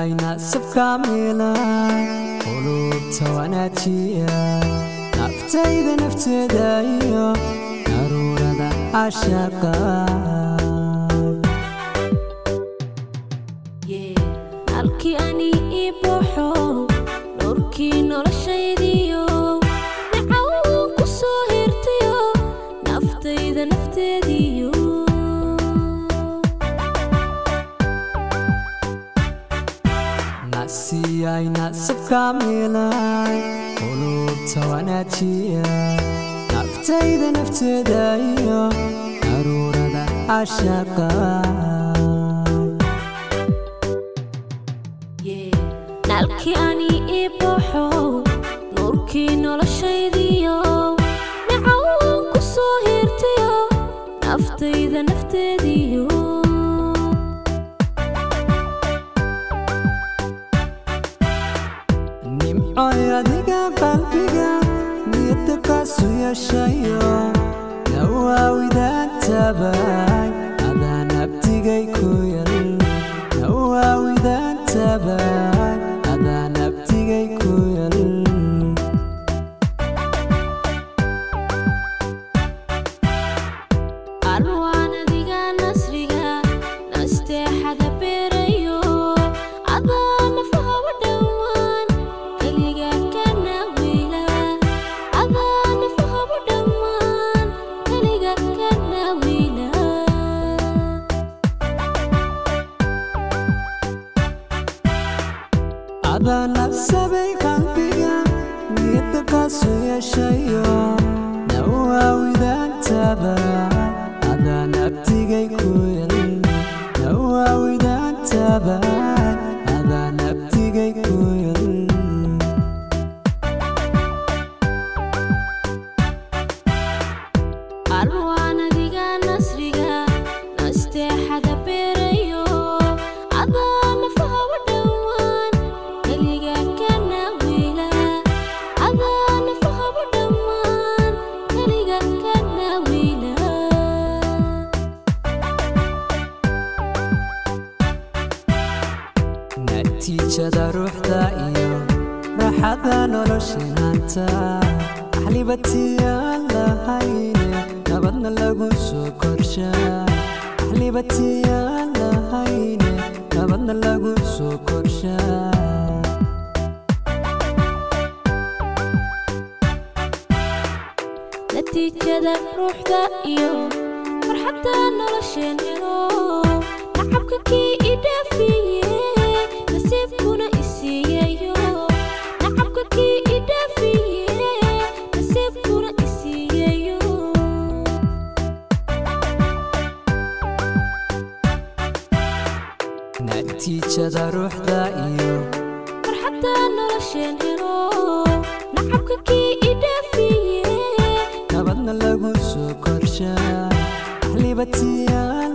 ناسياينا سبكاميلا قلوب تواناتيا نفتيدا نفتدايا ناروردا عشاقا halkii ani ibuuxo nurkii noloshaydiyo nacaw ku soo hirtiyo naftayda nafteediyo ناسياينا سبكاميلا قلوب تواناتيا نفتيدا نفتدايا ناروردا عشاقا halkii ani ibuuxo nurkii noloshaydiyo nacaw ku soo hirtiyo naftayda nafteediyo nimcoy adiga qalbiga niyadda ka soo yeeshayo nawaawidaan tabay adaan abtigay ku yal nawaawidaan tabay adaan abtigay ku yal arwaan adiga nasriga nasteexada beerayo adaan nafaha dhawaan kaliga kana wiila adaan nafaha dhawaan kaliga kana wiila adaan sabay qalbiga niyadda ka soo yeeshayo nawaawidaan tabay adaan abtigay ku yal nawaawidaan tabay adaan abtigay ku yal arwaan adiga nasriga nasteexada beerayo adaan nafaha dhawaan kaliga kana wiila adaan nafaha dhawaan kaliga kana wiila natiijada ruuxda iyo raaxada noloshenaanta axlibatiyaan lahayne nabadna lagu soo korshaa axlibatiyaan lahayne nabadna lagu soo korshaa natiijada ruuxda iyo farxadda nolosheenero nacabka kii idhaafiye nasiibkuna isiiyayo nacabka kii idhaafiye nasiibkuna isiiyayo natiijada ruuxda iyo farxadda nolosheenero nacabka kii idhaafiye nabadna lagu soo korshaa axlibatiyaan